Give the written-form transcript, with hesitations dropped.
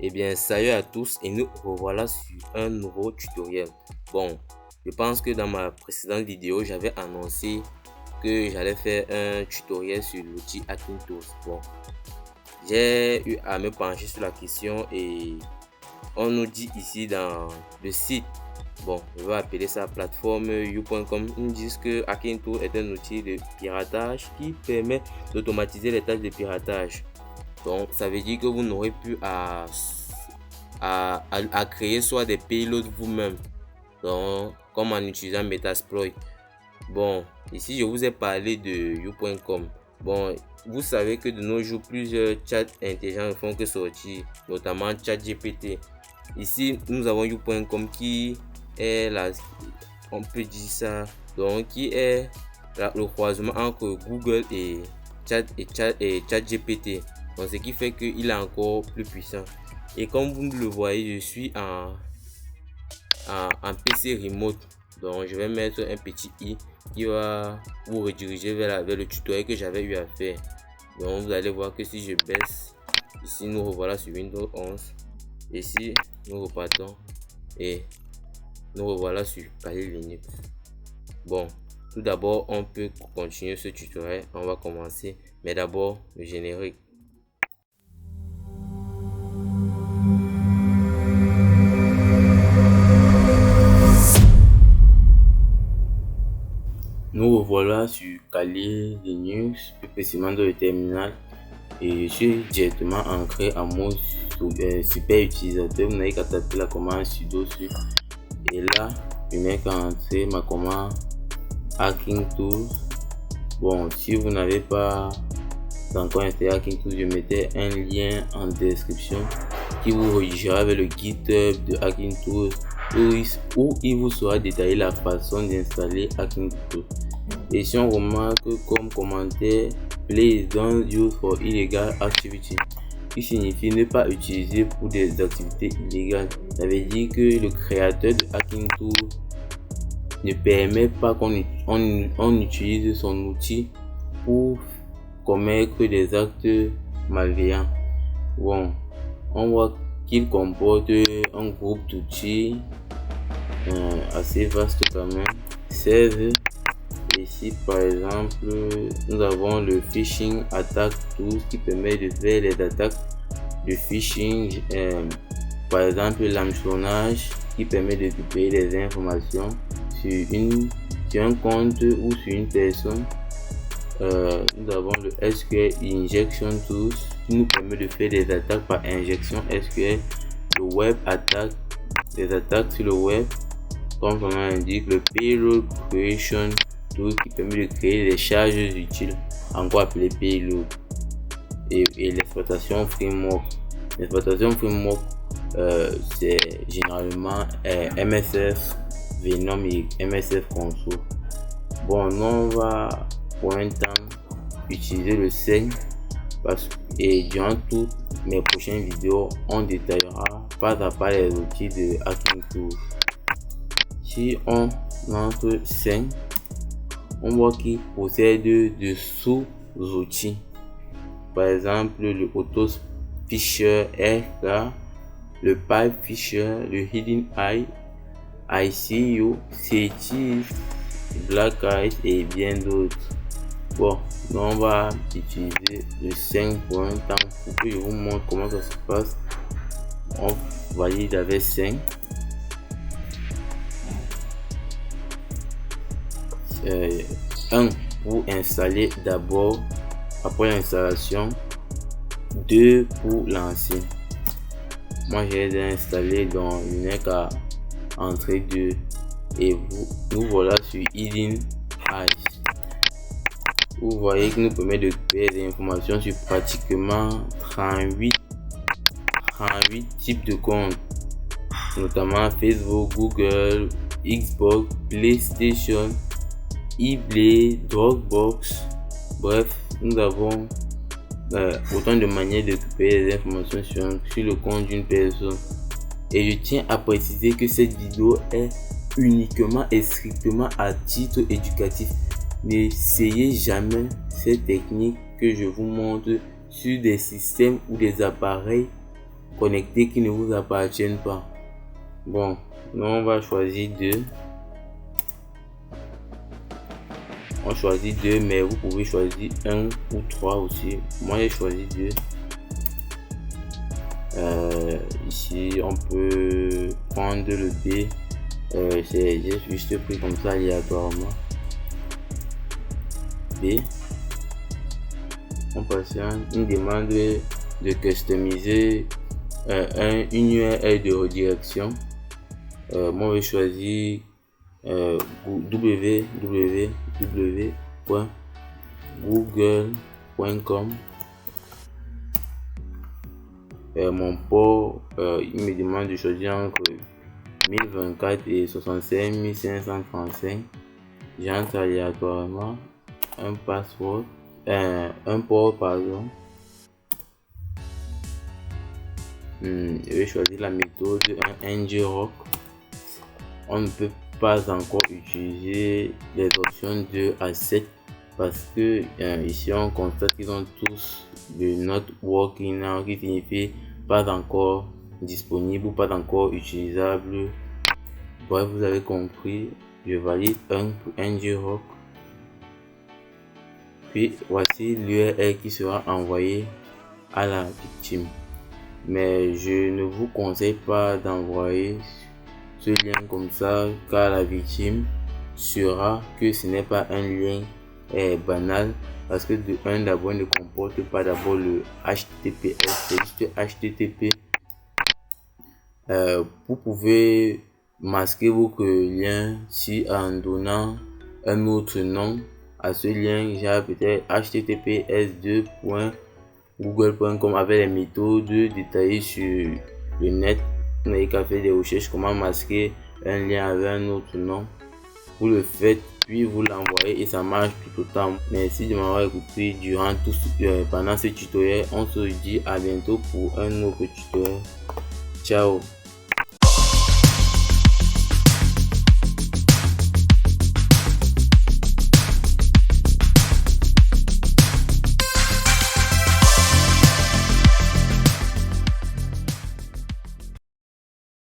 Eh bien, salut à tous et nous revoilà sur un nouveau tutoriel. Bon, je pense que dans ma précédente vidéo, j'avais annoncé que j'allais faire un tutoriel sur l'outil Hacking Tools. Bon, j'ai eu à me pencher sur la question et on nous dit ici dans le site, bon, je vais appeler ça plateforme you.com, ils nous disent que Hacking Tools est un outil de piratage qui permet d'automatiser les tâches de piratage. Donc, ça veut dire que vous n'aurez plus à créer soit des payloads vous-même, donc comme en utilisant Metasploit. Bon, ici je vous ai parlé de you.com. Bon, vous savez que de nos jours plusieurs chats intelligents ne font que sortir, notamment ChatGPT. Ici nous avons you.com qui est la, on peut dire ça, donc qui est le croisement entre Google et ChatGPT. Donc ce qui fait qu'il est encore plus puissant. Et comme vous le voyez, je suis en PC remote. Donc je vais mettre un petit i qui va vous rediriger vers le tutoriel que j'avais eu à faire. Donc vous allez voir que si je baisse, ici nous revoilà sur Windows 11. Ici nous repartons et nous revoilà sur Kali Linux. Bon, tout d'abord on peut continuer ce tutoriel. On va commencer, mais d'abord le générique. Nous revoilà sur Kali Linux, plus précisément dans le terminal, et je suis directement ancré en mode super utilisateur. Vous n'avez qu'à taper la commande sudo sur, et là je n'ai qu'à entrer ma commande Hacking Tools. Bon, si vous n'avez pas encore installé Hacking Tools, je mettais un lien en description qui vous redirigera vers le GitHub de Hacking Tools où il vous sera détaillé la façon d'installer Hacking Tools. Et si on remarque comme commentaire please don't use for illegal activity, qui signifie ne pas utiliser pour des activités illégales. Ça veut dire que le créateur de Hacking Tools ne permet pas qu'on utilise son outil pour commettre des actes malveillants. Bon, on voit qu'il comporte un groupe d'outils assez vaste quand même, 16. Ici par exemple nous avons le phishing attack tools qui permet de faire les attaques de phishing, par exemple l'hameçonnage qui permet de récupérer des informations sur un compte ou sur une personne. Nous avons le SQL injection tools qui nous permet de faire des attaques par injection SQL. Le web attack, des attaques sur le web, comme son nom l'indique. Le payload creation tools qui permet de créer des charges utiles, encore appelé payload. Et l'exploitation framework. L'exploitation framework, c'est généralement MSF Venom et MSF Console. Bon, nous on va pour un temps utiliser le SEN et durant toutes mes prochaines vidéos on détaillera pas à pas les outils de Hacking Tools. Si on entre SEN, on voit qu'il possède de sous-outils, par exemple le Auto Fisher RK, le Pipe Fisher, le Hidden Eye, ICU, CT, Black Eye et bien d'autres. Bon, nous on va utiliser le 5 pour un temps pour que je vous montre comment ça se passe. On valide avec 5. 1 pour installer d'abord, après l'installation. 2 pour lancer. Moi j'ai déjà installé, donc il n'est qu'à entrer 2 et nous voilà sur Hidden Eyes. Vous voyez que nous permet de créer des informations sur pratiquement 38 types de comptes, notamment Facebook, Google, Xbox, PlayStation, eBay, Dropbox. Bref, nous avons autant de manières de récupérer des informations sur le compte d'une personne. Et je tiens à préciser que cette vidéo est uniquement et strictement à titre éducatif. N'essayez jamais ces techniques que je vous montre sur des systèmes ou des appareils connectés qui ne vous appartiennent pas. Bon, nous on va choisir 2. On choisit 2, mais vous pouvez choisir 1 ou 3 aussi. Moi j'ai choisi 2. Ici on peut prendre le B. J'ai juste pris comme ça aléatoirement. B. On passe à une demande de customiser une URL de redirection. Moi je vais choisir www.google.com. Mon port, il me demande de choisir entre 1024 et 65 535. J'entre aléatoirement un port, pardon. Je vais choisir la méthode ngrok. On ne peut pas encore utiliser les options 2 à 7 parce que ici on constate qu'ils ont tous le not working now, qui signifie pas encore disponible ou pas encore utilisable. Bref, vous avez compris. Je valide 1 pour ngrok. Puis voici l'URL qui sera envoyée à la victime. Mais je ne vous conseille pas d'envoyer ce lien comme ça, car la victime saura que ce n'est pas un lien banal, parce que d'abord ne comporte pas d'abord le HTTPS, c'est juste HTTP. Vous pouvez masquer votre lien si en donnant un autre nom à ce lien, genre peut-être https://google.com avec les méthodes détaillées sur le net. Vous n'avez qu'à faire des recherches comment masquer un lien avec un autre nom. Vous le faites, puis vous l'envoyez et ça marche tout autant. Merci de m'avoir écouté pendant ce tutoriel. On se dit à bientôt pour un autre tutoriel. Ciao.